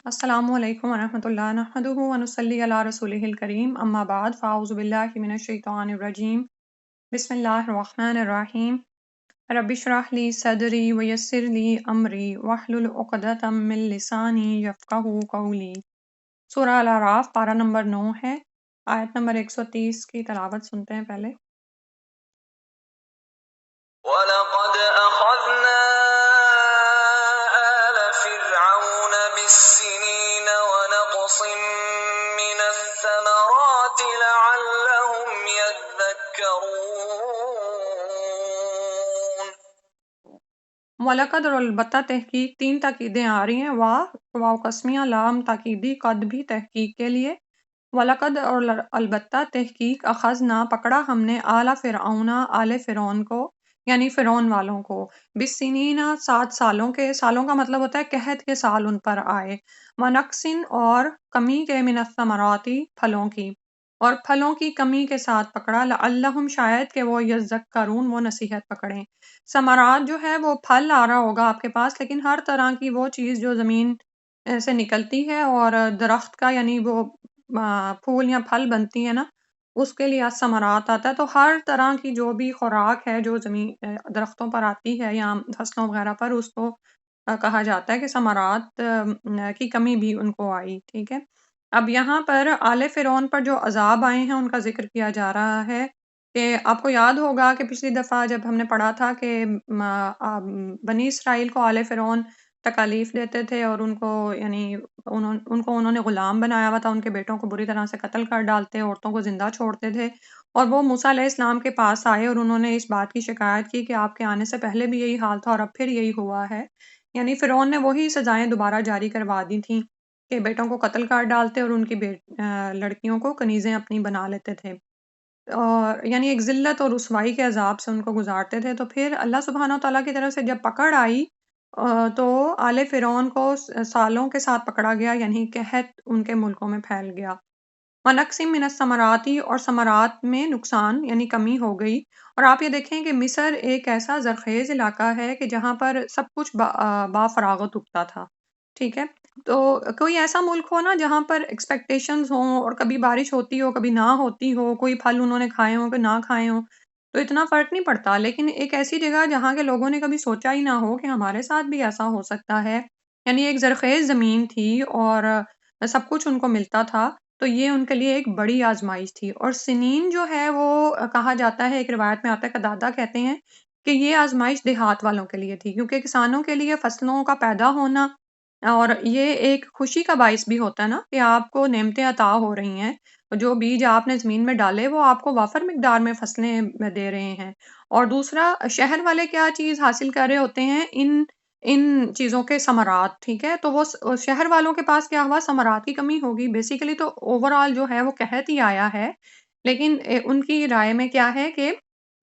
السلام علیکم ورحمۃ اللہ نحمدہ ونصلی علی رسولہ الکریم اما بعد فاعوذ باللہ من الشیطان الرجیم بسم اللہ الرحمن الرحیم رب اشرح لی صدری ویسر لی امری واحلل عقدۃ من لسانی یفقہوا قولی۔ سورہ الاعراف پارہ نمبر 9 ہے، آیت نمبر 130 کی تلاوت سنتے ہیں پہلے۔ وَلَقَدْ أَخَذْنَا آلَ فِرْعَوْنَ بِالسِّنِينَ وَنَقْصٍ مِّنَ الثَّمَرَاتِ لَعَلَّهُمْ يَذَّكَّرُونَ۔ وَلَقَدْ اور البتہ تحقیق، تین تاکیدیں آ رہی ہیں، واو قسمیہ، لام تاکیدی، قد بھی تحقیق کے لیے۔ وَلَقَدْ اور البتہ تحقیق، اخذنا پکڑا ہم نے، آل فرعون آل فرعون کو، یعنی فرعون والوں کو، بالسنین 7 سالوں کے، سالوں کا مطلب ہوتا ہے قحط کے سال ان پر آئے، ونقصٍ اور کمی کے، من الثمرات پھلوں کی، اور پھلوں کی کمی کے ساتھ پکڑا، لعلہم شاید کہ وہ یذکرون وہ نصیحت پکڑیں۔ ثمرات جو ہے وہ پھل آ رہا ہوگا آپ کے پاس، لیکن ہر طرح کی وہ چیز جو زمین سے نکلتی ہے اور درخت کا یعنی وہ پھول یا پھل بنتی ہے نا، اس کے لیے ثمرات آتا ہے۔ تو ہر طرح کی جو بھی خوراک ہے جو زمین درختوں پر آتی ہے یا فصلوں وغیرہ پر، اس کو کہا جاتا ہے کہ ثمرات کی کمی بھی ان کو آئی، ٹھیک ہے۔ اب یہاں پر آل فرعون پر جو عذاب آئے ہیں ان کا ذکر کیا جا رہا ہے کہ آپ کو یاد ہوگا کہ پچھلی دفعہ جب ہم نے پڑھا تھا کہ بنی اسرائیل کو آل فرعون تکالیف دیتے تھے اور ان کو یعنی انہوں نے غلام بنایا ہوا تھا، ان کے بیٹوں کو بری طرح سے قتل کر ڈالتے، عورتوں کو زندہ چھوڑتے تھے، اور وہ موسیٰ علیہ السلام کے پاس آئے اور انہوں نے اس بات کی شکایت کی کہ آپ کے آنے سے پہلے بھی یہی حال تھا اور اب پھر یہی ہوا ہے۔ یعنی فرعون نے وہی سزائیں دوبارہ جاری کروا دی تھیں کہ بیٹوں کو قتل کر ڈالتے اور ان کی لڑکیوں کو کنیزیں اپنی بنا لیتے تھے، اور یعنی ایک ذلت اور رسوائی کے عذاب سے ان کو گزارتے تھے۔ تو پھر اللہ سبحانہ وتعالیٰ کی طرف سے جب پکڑ آئی تو آل فرعون کو سالوں کے ساتھ پکڑا گیا، یعنی قحط ان کے ملکوں میں پھیل گیا۔ وَنَقْصٍ مِّنَ الثَّمَرَاتِ اور ثمرات میں نقصان یعنی کمی ہو گئی۔ اور آپ یہ دیکھیں کہ مصر ایک ایسا زرخیز علاقہ ہے کہ جہاں پر سب کچھ با فراغت اگتا تھا، ٹھیک ہے۔ تو کوئی ایسا ملک ہو نا جہاں پر ایکسپیکٹیشنز ہوں اور کبھی بارش ہوتی ہو کبھی نہ ہوتی ہو، کوئی پھل انہوں نے کھائے ہوں کہ نہ کھائے ہوں، تو اتنا فرق نہیں پڑتا، لیکن ایک ایسی جگہ جہاں کے لوگوں نے کبھی سوچا ہی نہ ہو کہ ہمارے ساتھ بھی ایسا ہو سکتا ہے، یعنی ایک زرخیز زمین تھی اور سب کچھ ان کو ملتا تھا، تو یہ ان کے لیے ایک بڑی آزمائش تھی۔ اور سنین جو ہے وہ کہا جاتا ہے، ایک روایت میں آتا ہے کہ دادا کہتے ہیں کہ یہ آزمائش دیہات والوں کے لیے تھی، کیونکہ کسانوں کے لیے فصلوں کا پیدا ہونا اور یہ ایک خوشی کا باعث بھی ہوتا ہے نا کہ آپ کو نعمتیں عطا ہو رہی ہیں، جو بیج آپ نے زمین میں ڈالے وہ آپ کو وافر مقدار میں فصلیں دے رہے ہیں۔ اور دوسرا، شہر والے کیا چیز حاصل کر رہے ہوتے ہیں؟ ان چیزوں کے ثمرات، ٹھیک ہے۔ تو وہ شہر والوں کے پاس کیا ہوا؟ ثمرات کی کمی ہوگی۔ بیسیکلی تو اوور آل جو ہے وہ قحط ہی آیا ہے، لیکن ان کی رائے میں کیا ہے کہ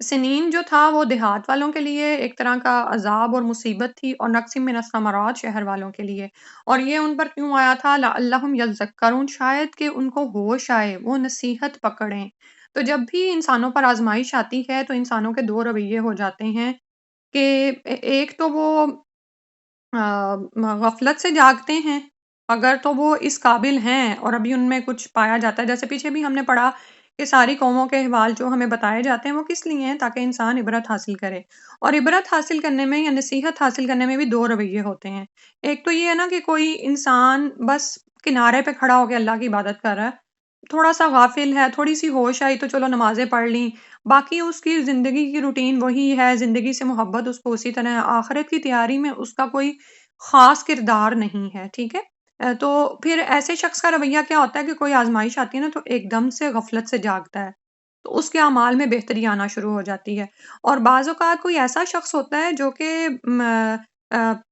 سنین جو تھا وہ دیہات والوں کے لیے ایک طرح کا عذاب اور مصیبت تھی، اور نقص من الثمرات شہر والوں کے لیے۔ اور یہ ان پر کیوں آیا تھا؟ لعلہم یذکرون، شاید کہ ان کو ہوش آئے، وہ نصیحت پکڑیں۔ تو جب بھی انسانوں پر آزمائش آتی ہے تو انسانوں کے دو رویے ہو جاتے ہیں کہ ایک تو وہ غفلت سے جاگتے ہیں اگر تو وہ اس قابل ہیں اور ابھی ان میں کچھ پایا جاتا ہے، جیسے پیچھے بھی ہم نے پڑھا کہ ساری قوموں کے احوال جو ہمیں بتائے جاتے ہیں وہ کس لیے ہیں؟ تاکہ انسان عبرت حاصل کرے۔ اور عبرت حاصل کرنے میں یا نصیحت حاصل کرنے میں بھی دو رویے ہوتے ہیں۔ ایک تو یہ ہے نا کہ کوئی انسان بس کنارے پہ کھڑا ہو کے اللہ کی عبادت کر رہا ہے، تھوڑا سا غافل ہے، تھوڑی سی ہوش آئی تو چلو نمازیں پڑھ لیں، باقی اس کی زندگی کی روٹین وہی ہے، زندگی سے محبت اس کو اسی طرح، آخرت کی تیاری میں اس کا کوئی خاص کردار نہیں ہے، ٹھیک ہے۔ تو پھر ایسے شخص کا رویہ کیا ہوتا ہے کہ کوئی آزمائش آتی ہے نا تو ایک دم سے غفلت سے جاگتا ہے، تو اس کے اعمال میں بہتری آنا شروع ہو جاتی ہے۔ اور بعض اوقات کوئی ایسا شخص ہوتا ہے جو کہ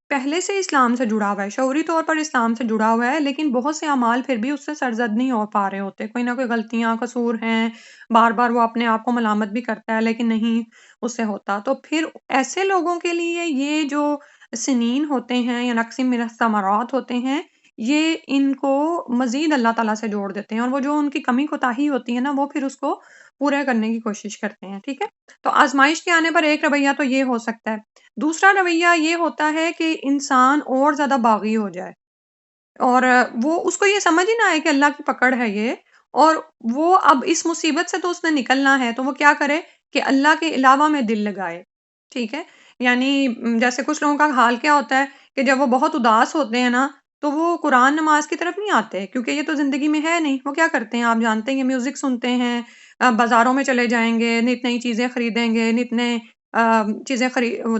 پہلے سے اسلام سے جڑا ہوا ہے، شعوری طور پر اسلام سے جڑا ہوا ہے، لیکن بہت سے اعمال پھر بھی اس سے سرزد نہیں ہو پا رہے ہوتے، کوئی نہ کوئی غلطیاں قصور ہیں، بار بار وہ اپنے آپ کو ملامت بھی کرتا ہے لیکن نہیں اس سے ہوتا۔ تو پھر ایسے لوگوں کے لیے یہ جو سنین ہوتے ہیں یا نقص من الثمرات ہوتے ہیں، یہ ان کو مزید اللہ تعالیٰ سے جوڑ دیتے ہیں، اور وہ جو ان کی کمی کوتاہی ہوتی ہے نا وہ پھر اس کو پورا کرنے کی کوشش کرتے ہیں، ٹھیک ہے۔ تو آزمائش کے آنے پر ایک رویہ تو یہ ہو سکتا ہے۔ دوسرا رویہ یہ ہوتا ہے کہ انسان اور زیادہ باغی ہو جائے، اور وہ اس کو یہ سمجھ ہی نہ آئے کہ اللہ کی پکڑ ہے یہ، اور وہ اب اس مصیبت سے تو اس نے نکلنا ہے، تو وہ کیا کرے کہ اللہ کے علاوہ میں دل لگائے، ٹھیک ہے؟ یعنی جیسے کچھ لوگوں کا حال کیا ہوتا ہے کہ جب وہ بہت اداس ہوتے ہیں نا، تو وہ قرآن نماز کی طرف نہیں آتے، کیونکہ یہ تو زندگی میں ہے نہیں۔ وہ کیا کرتے ہیں آپ جانتے ہیں، میوزک سنتے ہیں، بازاروں میں چلے جائیں گے، نت نئی چیزیں خریدیں گے، نت نئے چیزیں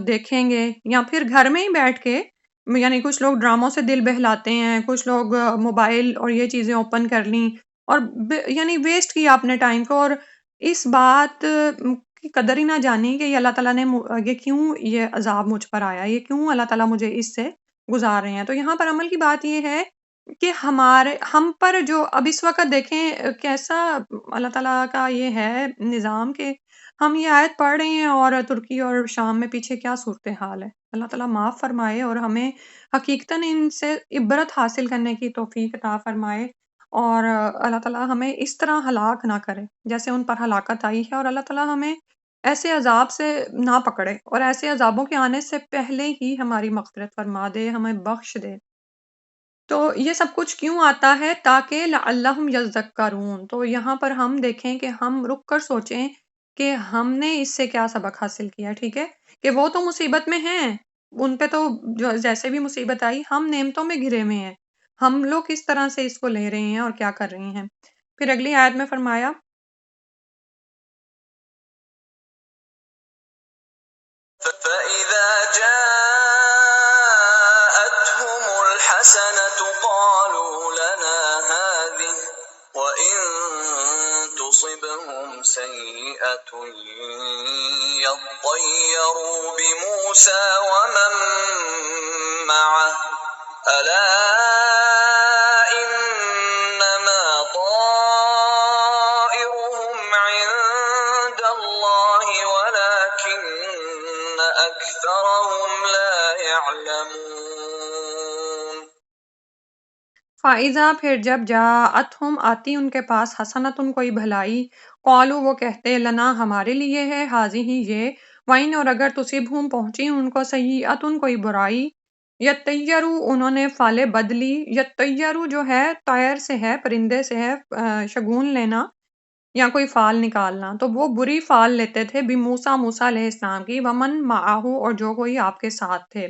دیکھیں گے، یا پھر گھر میں ہی بیٹھ کے، یعنی کچھ لوگ ڈراموں سے دل بہلاتے ہیں، کچھ لوگ موبائل اور یہ چیزیں اوپن کر لیں، اور یعنی ویسٹ کیا اپنے ٹائم کو، اور اس بات کی قدر ہی نہ جانی کہ یہ اللہ تعالیٰ نے یہ کیوں یہ عذاب مجھ پر آیا، یہ کیوں اللہ تعالیٰ مجھے اس سے گزار رہے ہیں۔ تو یہاں پر عمل کی بات یہ ہے کہ ہم پر جو اب اس وقت دیکھیں کیسا اللہ تعالیٰ کا یہ ہے نظام کہ ہم یہ آیت پڑھ رہے ہیں اور ترکی اور شام میں پیچھے کیا صورتحال ہے۔ اللہ تعالیٰ معاف فرمائے اور ہمیں حقیقتاً ان سے عبرت حاصل کرنے کی توفیق عطا فرمائے، اور اللہ تعالیٰ ہمیں اس طرح ہلاک نہ کرے جیسے ان پر ہلاکت آئی ہے، اور اللہ تعالیٰ ہمیں ایسے عذاب سے نہ پکڑے، اور ایسے عذابوں کے آنے سے پہلے ہی ہماری مغفرت فرما دے، ہمیں بخش دے۔ تو یہ سب کچھ کیوں آتا ہے؟ تاکہ لعلہم یذکرون۔ تو یہاں پر ہم دیکھیں کہ ہم رک کر سوچیں کہ ہم نے اس سے کیا سبق حاصل کیا، ٹھیک ہے؟ کہ وہ تو مصیبت میں ہیں، ان پہ تو جیسے بھی مصیبت آئی، ہم نعمتوں میں گھرے ہوئے ہیں، ہم لوگ کس طرح سے اس کو لے رہے ہیں اور کیا کر رہے ہیں۔ پھر اگلی آیت میں فرمایا فإذا جاءتهم الحسنة قالوا لنا هذه وإن تصبهم سيئة يطيروا بموسى ومن معه ألا إنما طائرهم عند الله ولكن أكثرهم لا يعلمون۔ فائزہ پھر جب جاءتہم آتی ان کے پاس حسنتن کوئی بھلائی، قالو وہ کہتے لنا ہمارے لیے ہے، حاضی یہ، وَإِنْ اور اگر تصبہم پہنچی ان کو سیئتن کوئی برائی، یطیرو انہوں نے فالے بدلی، یطیرو جو ہے طیر سے ہے، پرندے سے ہے، شگون لینا یا کوئی فال نکالنا، تو وہ بری فال لیتے تھے بموسیٰ موسیٰ علیہ السلام کی، ومن معاہو اور جو کوئی آپ کے ساتھ تھے،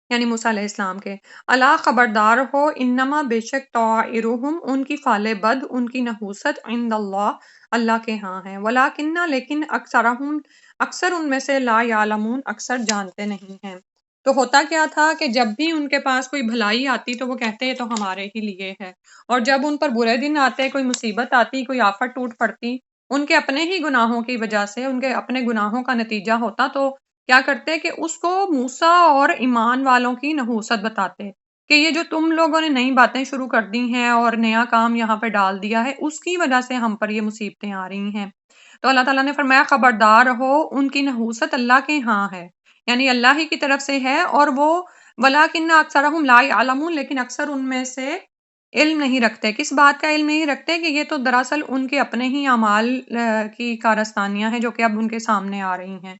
یعنی موسیٰ علیہ السلام کے، الا خبردار ہو، انما بے شک طائرہم ان کی فال بد، ان کی نحوست، عند اللہ اللہ کے ہاں ہے، ولیکن لیکن اکثرہم اکثر ان میں سے لا یعلمون اکثر جانتے نہیں ہیں۔ تو ہوتا کیا تھا کہ جب بھی ان کے پاس کوئی بھلائی آتی تو وہ کہتے یہ تو ہمارے ہی لیے ہے، اور جب ان پر برے دن آتے، کوئی مصیبت آتی، کوئی آفت ٹوٹ پڑتی، ان کے اپنے ہی گناہوں کی وجہ سے، ان کے اپنے گناہوں کا نتیجہ ہوتا، تو کیا کرتے کہ اس کو موسیٰ اور ایمان والوں کی نحوست بتاتے کہ یہ جو تم لوگوں نے نئی باتیں شروع کر دی ہیں اور نیا کام یہاں پہ ڈال دیا ہے، اس کی وجہ سے ہم پر یہ مصیبتیں آ رہی ہیں۔ تو اللہ تعالیٰ نے فرمایا خبردار رہو، ان کی نحوست اللہ کے ہاں ہے، یعنی اللہ ہی کی طرف سے ہے، اور وہ ولیکن اکثرہم لا یعلمون لیکن اکثر ان میں سے علم نہیں رکھتے۔ کس بات کا علم نہیں رکھتے؟ کہ یہ تو دراصل ان کے اپنے ہی اعمال کی کارستانیاں ہیں جو کہ اب ان کے سامنے آ رہی ہیں،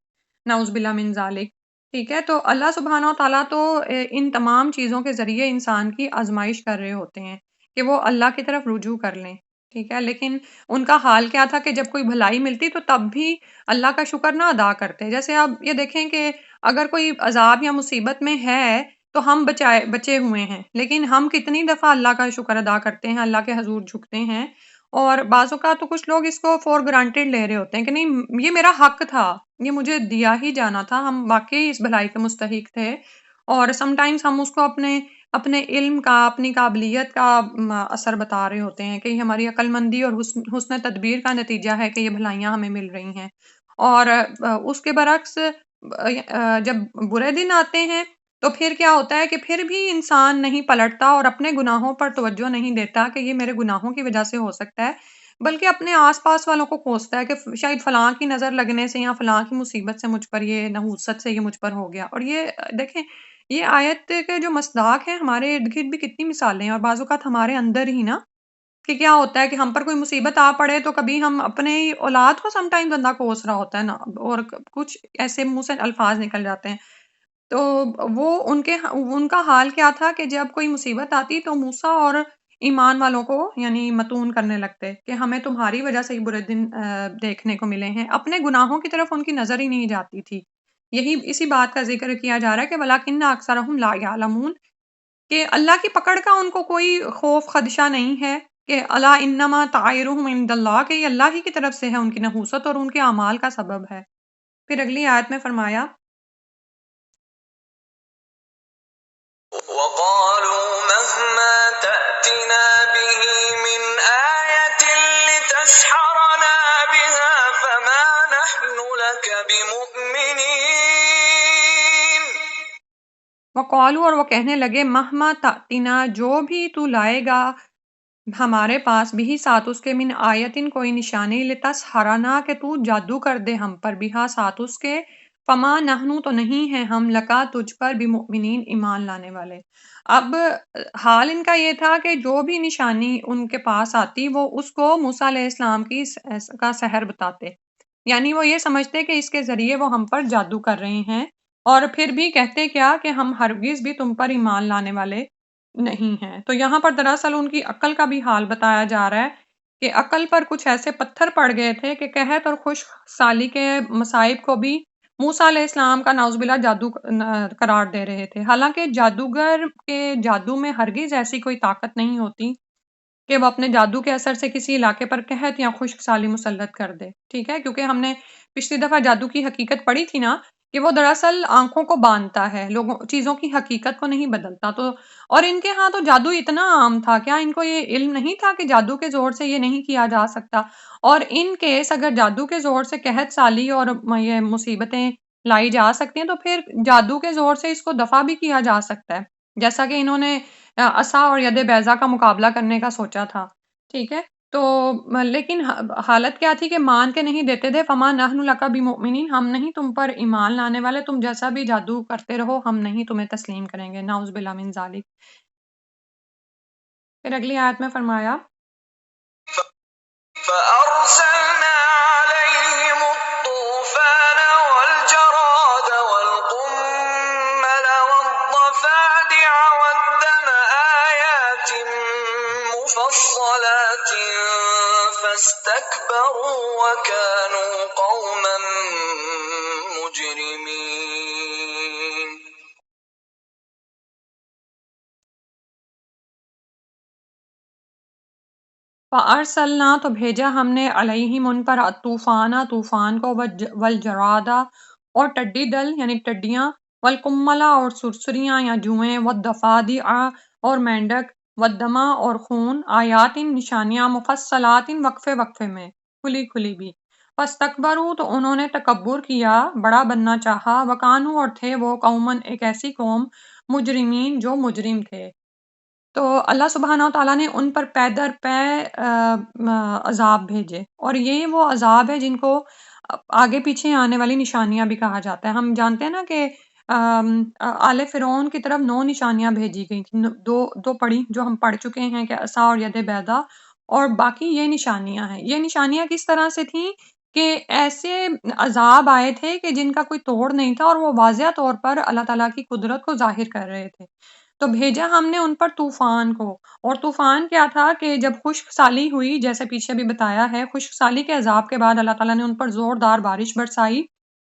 نعوذ باللہ من ذالک، ٹھیک ہے؟ تو اللہ سبحانہ وتعالیٰ تو ان تمام چیزوں کے ذریعے انسان کی آزمائش کر رہے ہوتے ہیں کہ وہ اللہ کی طرف رجوع کر لیں، ٹھیک ہے؟ لیکن ان کا حال کیا تھا کہ جب کوئی بھلائی ملتی تو تب بھی اللہ کا شکر نہ ادا کرتے۔ جیسے آپ یہ دیکھیں کہ اگر کوئی عذاب یا مصیبت میں ہے تو ہم بچے ہوئے ہیں، لیکن ہم کتنی دفعہ اللہ کا شکر ادا کرتے ہیں، اللہ کے حضور جھکتے ہیں، اور بعض اوقات تو کچھ لوگ اس کو فور گرانٹیڈ لے رہے ہوتے ہیں کہ نہیں یہ میرا حق تھا، یہ مجھے دیا ہی جانا تھا، ہم واقعی اس بھلائی کے مستحق تھے، اور سم ٹائمز ہم اس کو اپنے علم کا، اپنی قابلیت کا اثر بتا رہے ہوتے ہیں کہ یہ ہماری عقل مندی اور حسن تدبیر کا نتیجہ ہے کہ یہ بھلائیاں ہمیں مل رہی ہیں۔ اور اس کے برعکس جب برے دن آتے ہیں تو پھر کیا ہوتا ہے کہ پھر بھی انسان نہیں پلٹتا اور اپنے گناہوں پر توجہ نہیں دیتا کہ یہ میرے گناہوں کی وجہ سے ہو سکتا ہے، بلکہ اپنے آس پاس والوں کو کوستا ہے کہ شاید فلاں کی نظر لگنے سے یا فلاں کی مصیبت سے مجھ پر یہ نحوست سے یہ مجھ پر ہو گیا۔ اور یہ دیکھیں یہ آیت کے جو مصداق ہیں ہمارے ارد گرد بھی کتنی مثالیں ہیں، اور بعض اوقات ہمارے اندر ہی نا کہ کیا ہوتا ہے کہ ہم پر کوئی مصیبت آ پڑے تو کبھی ہم اپنے ہی اولاد کو سم ٹائم بندہ کوس رہا ہوتا ہے نا، اور کچھ ایسے منہ سے الفاظ نکل جاتے ہیں تو وہ ان کا حال کیا تھا کہ جب کوئی مصیبت آتی تو موسیٰ اور ایمان والوں کو یعنی متون کرنے لگتے کہ ہمیں تمہاری وجہ سے ہی برے دن دیکھنے کو ملے ہیں، اپنے گناہوں کی طرف ان کی نظر ہی نہیں جاتی تھی۔ اسی بات کا ذکر کیا جا رہا ہے کہ وَلَٰكِنَّ أَكْثَرَهُمْ لَا يَعْلَمُونَ، کہ اللہ کی پکڑ کا ان کو کوئی خوف خدشہ نہیں ہے کہ الا انما طائرهم عند اللہ، کہ یہ اللہ ہی کی طرف سے ہے ان کی نحوست اور ان کے اعمال کا سبب ہے۔ پھر اگلی آیت میں فرمایا وقالوا مهما تأتنا به من آية لتسحرنا بها فما نحن لك بمؤمنين۔ وقالو، اور وہ کہنے لگے مہما تأتینا، جو بھی تو لائے گا ہمارے پاس، بھی ساتھ اس کے، من آیتن کوئی نشانی، لتسحرنا کہ تو جادو کر دے ہم پر، بہا ساتھ اس کے، فما نحنو تو نہیں ہے ہم، لکا تجھ پر، بمؤمنین ایمان لانے والے۔ اب حال ان کا یہ تھا کہ جو بھی نشانی ان کے پاس آتی وہ اس کو موسیٰ علیہ السلام کا سحر بتاتے، یعنی وہ یہ سمجھتے کہ اس کے ذریعے وہ ہم پر جادو کر رہے ہیں، اور پھر بھی کہتے کیا کہ ہم ہرگز بھی تم پر ایمان لانے والے نہیں ہیں۔ تو یہاں پر دراصل ان کی عقل کا بھی حال بتایا جا رہا ہے کہ عقل پر کچھ ایسے پتھر پڑ گئے تھے کہ قحط اور خشک سالی کے مصائب کو بھی موسیٰ علیہ السلام کا نعوذ باللہ جادو قرار دے رہے تھے، حالانکہ جادوگر کے جادو میں ہرگز ایسی کوئی طاقت نہیں ہوتی کہ وہ اپنے جادو کے اثر سے کسی علاقے پر قحط یا خشک سالی مسلط کر دے، ٹھیک ہے، کیونکہ ہم نے پچھلی دفعہ جادو کی حقیقت پڑھی تھی نا، کہ وہ دراصل آنکھوں کو باندھتا ہے، چیزوں کی حقیقت کو نہیں بدلتا۔ تو اور ان کے ہاں تو جادو اتنا عام تھا، کیا ان کو یہ علم نہیں تھا کہ جادو کے زور سے یہ نہیں کیا جا سکتا؟ اور ان کیس اگر جادو کے زور سے قحط سالی اور یہ مصیبتیں لائی جا سکتی ہیں تو پھر جادو کے زور سے اس کو دفع بھی کیا جا سکتا ہے، جیسا کہ انہوں نے عصا اور ید بیضا کا مقابلہ کرنے کا سوچا تھا، ٹھیک ہے۔ تو لیکن حالت کیا تھی کہ مان کے نہیں دیتے تھے، فما نحن لک بمؤمنین، ہم نہیں تم پر ایمان لانے والے، تم جیسا بھی جادو کرتے رہو ہم نہیں تمہیں تسلیم کریں گے، نعوذ باللہ من ذالک۔ پھر اگلی آیت میں فرمایا فأرسلنا عليهم الطوفان والجراد والقمل والضفادع والدم آيات مفصلات فاستكبروا وكانوا قوما مجرمين۔ فَأَرْسَلْنَا، تو بھیجا ہم نے، علیہم ان پر، طوفانہ طوفان کو، والجرادا اور ٹڈی دل یعنی ٹڈیاں، والقملہ اور سرسریاں یا جوئیں، والضفادع اور مینڈک، والدما اور خون، آیات نشانیاں، مفصلات وقفے وقفے میں، کھلی کھلی بھی، فاستکبروا تو انہوں نے تکبر کیا، بڑا بننا چاہا، وکانو اور تھے وہ، قومن ایک ایسی قوم، مجرمین جو مجرم تھے۔ تو اللہ سبحانہ و تعالیٰ نے ان پر پے در پے عذاب بھیجے، اور یہ وہ عذاب ہے جن کو آگے پیچھے آنے والی نشانیاں بھی کہا جاتا ہے۔ ہم جانتے ہیں نا کہ آل فرعون کی طرف 9 نشانیاں بھیجی گئی تھیں، دو پڑھی جو ہم پڑھ چکے ہیں کہ عصا اور ید بیضا، اور باقی یہ نشانیاں ہیں۔ یہ نشانیاں کس طرح سے تھیں کہ ایسے عذاب آئے تھے کہ جن کا کوئی توڑ نہیں تھا، اور وہ واضح طور پر اللہ تعالیٰ کی قدرت کو ظاہر کر رہے تھے۔ تو بھیجا ہم نے ان پر طوفان کو، اور طوفان کیا تھا کہ جب خشک سالی ہوئی، جیسے پیچھے بھی بتایا ہے، خشک سالی کے عذاب کے بعد اللہ تعالیٰ نے ان پر زوردار بارش برسائی،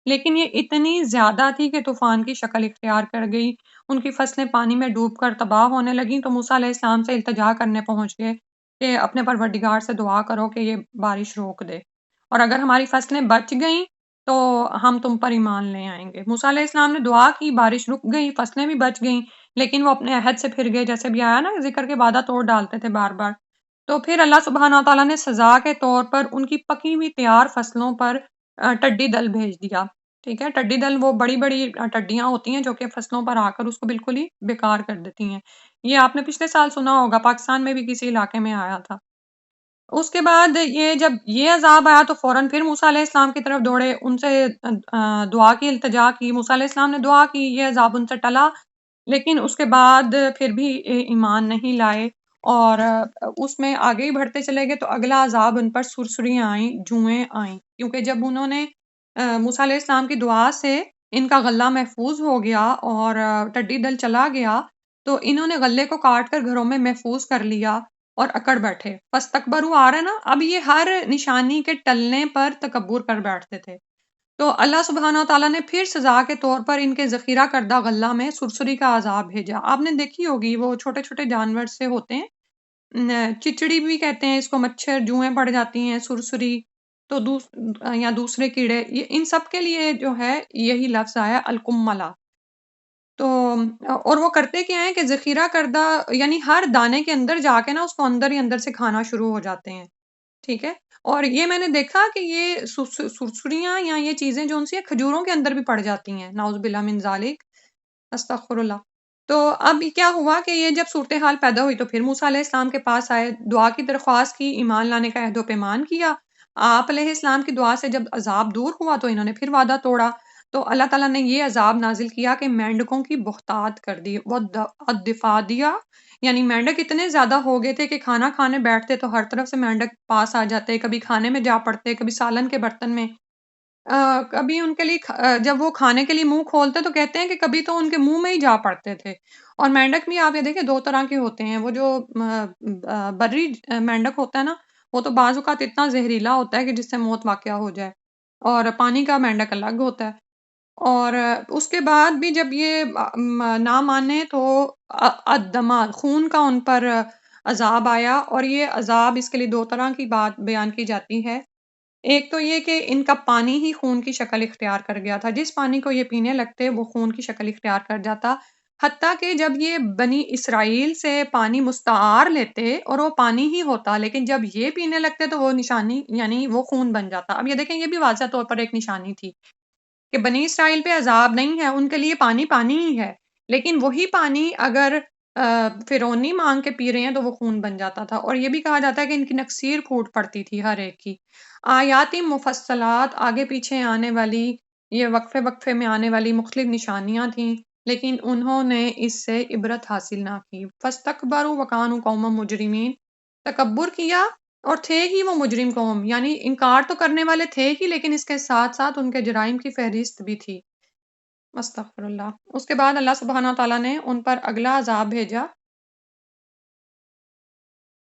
لیکن یہ اتنی زیادہ تھی کہ طوفان کی شکل اختیار کر گئی، ان کی فصلیں پانی میں ڈوب کر تباہ ہونے لگیں، تو موسیٰ علیہ السلام سے التجا کرنے پہنچ گئے کہ اپنے پروردگار سے دعا کرو کہ یہ بارش روک دے، اور اگر ہماری فصلیں بچ گئیں تو ہم تم پر ایمان لے آئیں گے۔ موسیٰ علیہ السلام نے دعا کی، بارش رک گئی، فصلیں بھی بچ گئیں، لیکن وہ اپنے عہد سے پھر گئے، جیسے بھی آیا نا ذکر کے، وعدہ توڑ ڈالتے تھے بار بار۔ تو پھر اللہ سبحانہ تعالیٰ نے سزا کے طور پر ان کی پکی ہوئی تیار فصلوں پر ٹڈی دل بھیج دیا، ٹھیک ہے۔ ٹڈی دل وہ بڑی بڑی ٹڈیاں ہوتی ہیں جو کہ فصلوں پر آ کر اس کو بالکل ہی بیکار کر دیتی ہیں، یہ آپ نے پچھلے سال سنا ہوگا، پاکستان میں بھی کسی علاقے میں آیا تھا۔ اس کے بعد جب یہ عذاب آیا تو فوراً پھر موسیٰ علیہ السلام کی طرف دوڑے، ان سے دعا کی، التجا کی، موسیٰ علیہ السلام نے دعا کی، یہ عذاب ان سے ٹلا، لیکن اس کے بعد پھر بھی ایمان نہیں لائے، اور اس میں آگے ہی بڑھتے چلے گئے، تو اگلا عذاب ان پر سرسریاں آئیں، جوئیں آئیں، کیونکہ جب انہوں نے موسیٰ علیہ السلام کی دعا سے ان کا غلہ محفوظ ہو گیا اور ٹڈی دل چلا گیا تو انہوں نے غلے کو کاٹ کر گھروں میں محفوظ کر لیا اور اکڑ بیٹھے. فاستکبروا آ رہا ہے نا، اب یہ ہر نشانی کے ٹلنے پر تکبر کر بیٹھتے تھے. تو اللہ سبحانہ و تعالیٰ نے پھر سزا کے طور پر ان کے ذخیرہ کردہ غلہ میں سرسری کا عذاب بھیجا. آپ نے دیکھی ہوگی وہ چھوٹے چھوٹے جانور سے ہوتے ہیں، چچڑی بھی کہتے ہیں اس کو، مچھر، جوئیں پڑ جاتی ہیں، سرسری تو یا دوسرے کیڑے، یہ ان سب کے لیے جو ہے یہی لفظ آیا القملہ. تو اور وہ کرتے کیا ہیں کہ ذخیرہ کردہ یعنی ہر دانے کے اندر جا کے نا اس کو اندر ہی اندر سے کھانا شروع ہو جاتے ہیں. ٹھیک ہے. اور یہ میں نے دیکھا کہ یہ سرسریاں یا یہ چیزیں جو ان سے کھجوروں کے اندر بھی پڑ جاتی ہیں، نعوذ باللہ من ذالک، استغفر اللہ. تو اب کیا ہوا کہ یہ جب صورتحال پیدا ہوئی تو پھر موسیٰ علیہ السلام کے پاس آئے، دعا کی درخواست کی، ایمان لانے کا عہد و پیمان کیا. آپ علیہ السلام کی دعا سے جب عذاب دور ہوا تو انہوں نے پھر وعدہ توڑا. تو اللہ تعالیٰ نے یہ عذاب نازل کیا کہ مینڈکوں کی بہتات کر دی، وہ دفاع دیا. یعنی مینڈک اتنے زیادہ ہو گئے تھے کہ کھانا کھانے بیٹھتے تو ہر طرف سے مینڈک پاس آ جاتے، کبھی کھانے میں جا پڑتے، کبھی سالن کے برتن میں، کبھی ان کے لیے جب وہ کھانے کے لیے منہ کھولتے تو کہتے ہیں کہ کبھی تو ان کے منہ میں ہی جا پڑتے تھے. اور مینڈک بھی آپ یہ دیکھیں دو طرح کے ہوتے ہیں. وہ جو بری مینڈک ہوتا ہے نا، وہ تو بعض اوقات اتنا زہریلا ہوتا ہے کہ جس سے موت واقع ہو جائے، اور پانی کا مینڈک الگ ہوتا ہے. اور اس کے بعد بھی جب یہ نہ مانے تو الدما، خون کا ان پر عذاب آیا. اور یہ عذاب، اس کے لیے دو طرح کی بات بیان کی جاتی ہے. ایک تو یہ کہ ان کا پانی ہی خون کی شکل اختیار کر گیا تھا، جس پانی کو یہ پینے لگتے وہ خون کی شکل اختیار کر جاتا. حتیٰ کہ جب یہ بنی اسرائیل سے پانی مستعار لیتے اور وہ پانی ہی ہوتا، لیکن جب یہ پینے لگتے تو وہ نشانی یعنی وہ خون بن جاتا. اب یہ دیکھیں یہ بھی واضح طور پر ایک نشانی تھی کہ بنی اسرائیل پہ عذاب نہیں ہے، ان کے لیے پانی پانی ہی ہے، لیکن وہی پانی اگر فرعونی مانگ کے پی رہے ہیں تو وہ خون بن جاتا تھا. اور یہ بھی کہا جاتا ہے کہ ان کی نکسیر پھوٹ پڑتی تھی ہر ایک کی. آیاتی مفصلات، آگے پیچھے آنے والی، یہ وقفے وقفے میں آنے والی مختلف نشانیاں تھیں، لیکن انہوں نے اس سے عبرت حاصل نہ کی. فاستکبروا وکانوا قوما مجرمین، تکبر کیا اور تھے ہی وہ مجرم قوم، یعنی انکار تو کرنے والے تھے ہی، لیکن اس کے ساتھ ساتھ ان کے جرائم کی فہرست بھی تھی. استغفر اللہ. اس کے بعد اللہ سبحانہ تعالیٰ نے ان پر اگلا عذاب بھیجا.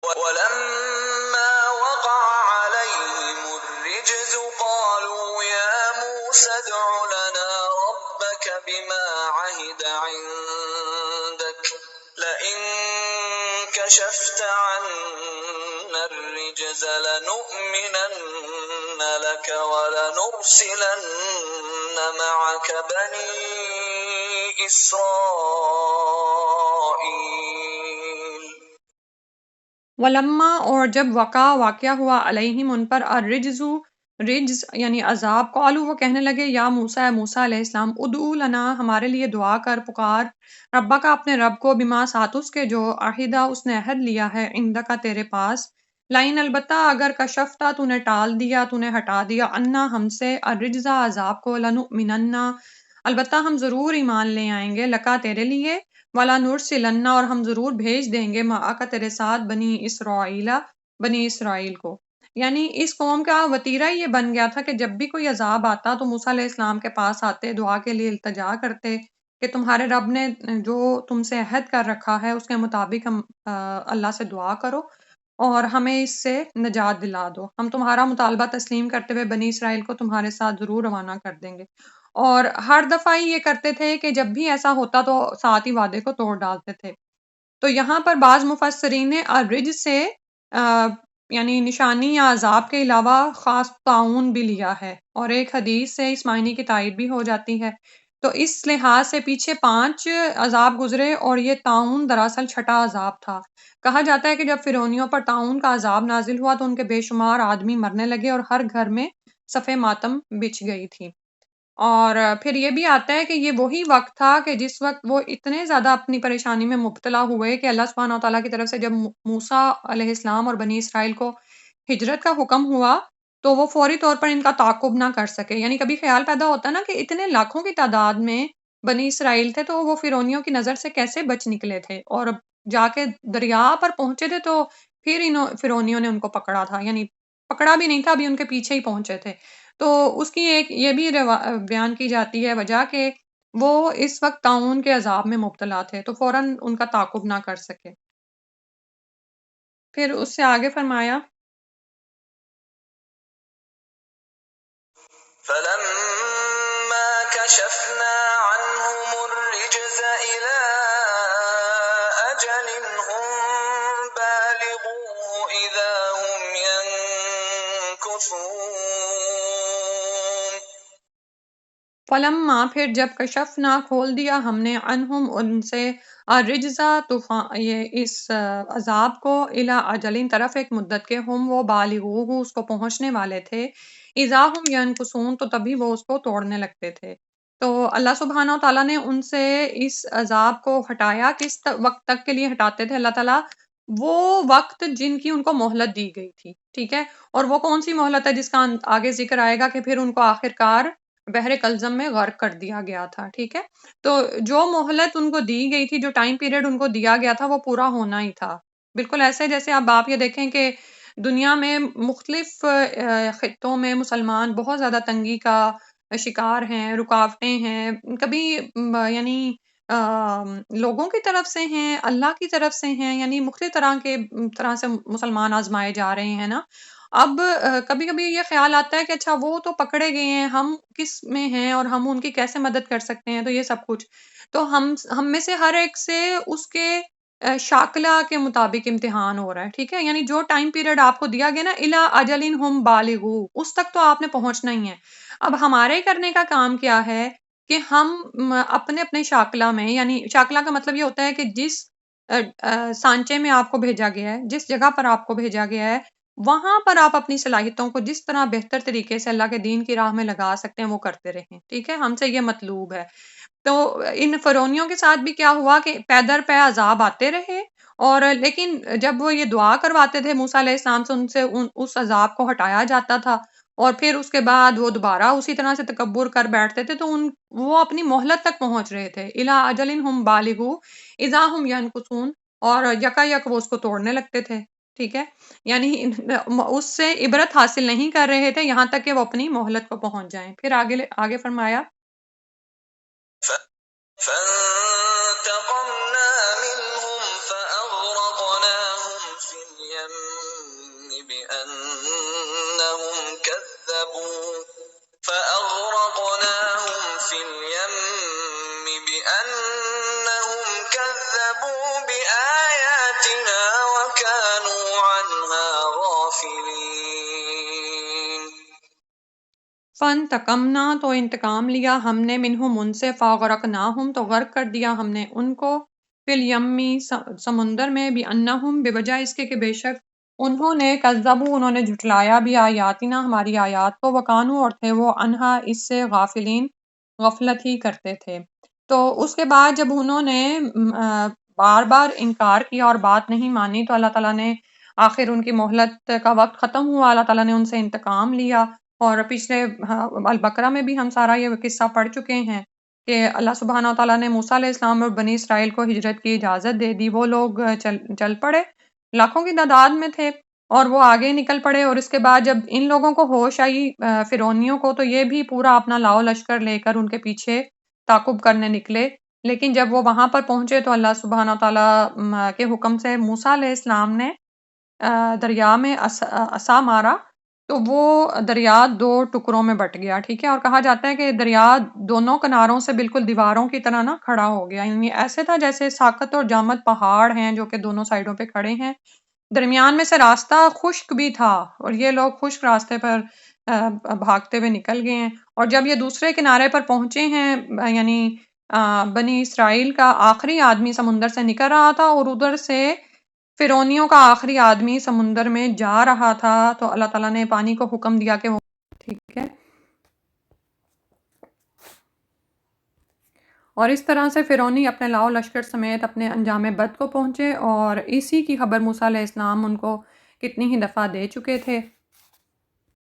ولما وقع عليهم الرجز قالوا يا موسى ادع لنا ربك بما عهد عندك لئن كشفت عنا الرجز لنؤمنن لك ولنرسلن معك بني إسرائيل. ولما، اور جب واقع ہوا علیہم ان پر، الرجز، رجز یعنی عذاب، قالوا وہ کہنے لگے، یا موسیٰ، موسیٰ علیہ السلام، ادعو لنا ہمارے لیے دعا کر، پکار، ربا کا اپنے رب کو، بما ساتھ اس کے جو عہدہ اس نے عہد لیا ہے، عندک تیرے پاس، لائن البتہ اگر کشفتا تو نے ٹال دیا، تو نے ہٹا دیا، انا ہم سے، الرجزہ عذاب کو، لنؤمنن البتہ ہم ضرور ایمان لے آئیں گے، لکا تیرے لیے، ولا نرسلن اور ہم ضرور بھیج دیں گے، معاک تیرے ساتھ، بنی اسرائیل، بنی اسرائیل کو. یعنی اس قوم کا وتیرہ یہ بن گیا تھا کہ جب بھی کوئی عذاب آتا تو موسیٰ علیہ السلام کے پاس آتے، دعا کے لیے التجا کرتے کہ تمہارے رب نے جو تم سے عہد کر رکھا ہے اس کے مطابق ہم اللہ سے دعا کرو اور ہمیں اس سے نجات دلا دو، ہم تمہارا مطالبہ تسلیم کرتے ہوئے بنی اسرائیل کو تمہارے ساتھ ضرور روانہ کر دیں گے. اور ہر دفعہ ہی یہ کرتے تھے کہ جب بھی ایسا ہوتا تو ساتھ ہی وعدے کو توڑ ڈالتے تھے. تو یہاں پر بعض مفسرین نے الرجز سے یعنی نشانی یا عذاب کے علاوہ خاص تعاون بھی لیا ہے، اور ایک حدیث سے اس معنی کی تائید بھی ہو جاتی ہے. تو اس لحاظ سے پیچھے 5 عذاب گزرے اور یہ تعاون دراصل چھٹا عذاب تھا. کہا جاتا ہے کہ جب فرعونیوں پر تعاون کا عذاب نازل ہوا تو ان کے بے شمار آدمی مرنے لگے اور ہر گھر میں صف ماتم بچھ گئی تھی. اور پھر یہ بھی آتا ہے کہ یہ وہی وقت تھا کہ جس وقت وہ اتنے زیادہ اپنی پریشانی میں مبتلا ہوئے کہ اللہ سبحانہ وتعالیٰ کی طرف سے جب موسیٰ علیہ السلام اور بنی اسرائیل کو ہجرت کا حکم ہوا تو وہ فوری طور پر ان کا تعاقب نہ کر سکے. یعنی کبھی خیال پیدا ہوتا ہے نا کہ اتنے لاکھوں کی تعداد میں بنی اسرائیل تھے تو وہ فرعونیوں کی نظر سے کیسے بچ نکلے تھے، اور جا کے دریا پر پہنچے تھے تو پھر فرعونیوں نے ان کو پکڑا تھا، یعنی پکڑا بھی نہیں تھا، ابھی ان کے پیچھے ہی پہنچے تھے. تو اس کی ایک یہ بھی بیان کی جاتی ہے وجہ کہ وہ اس وقت طاعون کے عذاب میں مبتلا تھے، تو فوراً ان کا تعاقب نہ کر سکے۔ پھر اس سے آگے فرمایا فلما كشفنا عنهم الرجز إلى أجل هم بالغوه إذا هم ينكثون فلما پھر جب کشفنا کھول دیا ہم نے عنہم ان سے الرجزا طوفان یہ اس عذاب کو الی اجلین طرف ایک مدت کے ہم وہ بالغوہ اس کو پہنچنے والے تھے اذا ہم ینکثون تو تبھی وہ اس کو توڑنے لگتے تھے۔ تو اللہ سبحانہ و تعالیٰ نے ان سے اس عذاب کو ہٹایا، کس وقت تک کے لیے ہٹاتے تھے اللہ تعالیٰ؟ وہ وقت جن کی ان کو مہلت دی گئی تھی، ٹھیک ہے، اور وہ کون سی مہلت ہے جس کا آگے ذکر آئے گا کہ پھر ان کو آخر کار بحر کلزم میں غرق کر دیا گیا تھا، ٹھیک ہے۔ تو جو مہلت ان کو دی گئی تھی، جو ٹائم پیریڈ ان کو دیا گیا تھا، وہ پورا ہونا ہی تھا۔ بالکل ایسے جیسے اب آپ یہ دیکھیں کہ دنیا میں مختلف خطوں میں مسلمان بہت زیادہ تنگی کا شکار ہیں، رکاوٹیں ہیں، کبھی یعنی لوگوں کی طرف سے ہیں، اللہ کی طرف سے ہیں، یعنی مختلف طرح سے مسلمان آزمائے جا رہے ہیں نا۔ اب کبھی کبھی یہ خیال آتا ہے کہ اچھا وہ تو پکڑے گئے ہیں، ہم کس میں ہیں اور ہم ان کی کیسے مدد کر سکتے ہیں، تو یہ سب کچھ تو ہم میں سے ہر ایک سے اس کے شاکلہ کے مطابق امتحان ہو رہا ہے، ٹھیک ہے، یعنی جو ٹائم پیریڈ آپ کو دیا گیا نا الا اجلن ہم بالغو، اس تک تو آپ نے پہنچنا ہی ہے۔ اب ہمارے کرنے کا کام کیا ہے کہ ہم اپنے اپنے شاکلہ میں، یعنی شاکلہ کا مطلب یہ ہوتا ہے کہ جس سانچے میں آپ کو بھیجا گیا ہے، جس جگہ پر آپ کو بھیجا گیا ہے، وہاں پر آپ اپنی صلاحیتوں کو جس طرح بہتر طریقے سے اللہ کے دین کی راہ میں لگا سکتے ہیں وہ کرتے رہیں، ٹھیک ہے، ہم سے یہ مطلوب ہے۔ تو ان فرعونیوں کے ساتھ بھی کیا ہوا کہ پے در پے عذاب آتے رہے، اور لیکن جب وہ یہ دعا کرواتے تھے موسیٰ علیہ السلام سے، ان سے اس عذاب کو ہٹایا جاتا تھا، اور پھر اس کے بعد وہ دوبارہ اسی طرح سے تکبر کر بیٹھتے تھے، تو وہ اپنی مہلت تک پہنچ رہے تھے، الی اجل ہم بالغو اذا ہم ینکثون، اور یکا یک وہ اس کو توڑنے لگتے تھے، ٹھیک ہے، یعنی اس سے عبرت حاصل نہیں کر رہے تھے یہاں تک کہ وہ اپنی مہلت کو پہنچ جائیں۔ پھر آگے فرمایا فانتقمنا منهم فأغرقناهم في اليم بأنهم كذبوا بآياتنا وكانوا عنها غافلين۔ فانتقمنا تو انتقام لیا ہم نے منہم ان سے، فاغرقناہم تو غرق کر دیا ہم نے ان کو، فی الیمی سمندر میں، بانہم بوجہ اس کے کہ بے شک انہوں نے کذبوا انہوں نے جھٹلایا بھی آیاتنا ہماری آیات کو، وکانو اور تھے وہ عنہا اس سے غافلین غفلت ہی کرتے تھے۔ تو اس کے بعد جب انہوں نے بار بار انکار کیا اور بات نہیں مانی، تو اللہ تعالیٰ نے آخر ان کی مہلت کا وقت ختم ہوا، اللہ تعالیٰ نے ان سے انتقام لیا۔ اور پچھلے البقرہ میں بھی ہم سارا یہ قصہ پڑھ چکے ہیں کہ اللہ سبحانہ و تعالیٰ نے موسیٰ علیہ السلام اور بنی اسرائیل کو ہجرت کی اجازت دے دی، وہ لوگ چل پڑے، لاکھوں کی تعداد میں تھے، اور وہ آگے نکل پڑے، اور اس کے بعد جب ان لوگوں کو ہوش آئی فرعونیوں کو، تو یہ بھی پورا اپنا لاؤ لشکر لے کر ان کے پیچھے تعاقب کرنے نکلے، لیکن جب وہ وہاں پر پہنچے تو اللہ سبحانہ و تعالیٰ کے حکم سے موسیٰ علیہ السلام نے دریا میں عصا مارا، تو وہ دریا دو ٹکڑوں میں بٹ گیا، ٹھیک ہے، اور کہا جاتا ہے کہ دریا دونوں کناروں سے بالکل دیواروں کی طرح نا کھڑا ہو گیا، یعنی ایسے تھا جیسے ساکت اور جامد پہاڑ ہیں جو کہ دونوں سائڈوں پہ کھڑے ہیں، درمیان میں سے راستہ خشک بھی تھا، اور یہ لوگ خشک راستے پر بھاگتے ہوئے نکل گئے ہیں، اور جب یہ دوسرے کنارے پر پہنچے ہیں، یعنی بنی اسرائیل کا آخری آدمی سمندر سے نکل رہا تھا اور ادھر سے فرعونیوں کا آخری آدمی سمندر میں جا رہا تھا، تو اللہ تعالیٰ نے پانی کو حکم دیا کہ وہ ٹھیک ہے، اور اس طرح سے فرعونی اپنے لاؤ لشکر سمیت اپنے انجام بد کو پہنچے، اور اسی کی خبر موسیٰ علیہ السلام ان کو کتنی ہی دفعہ دے چکے تھے۔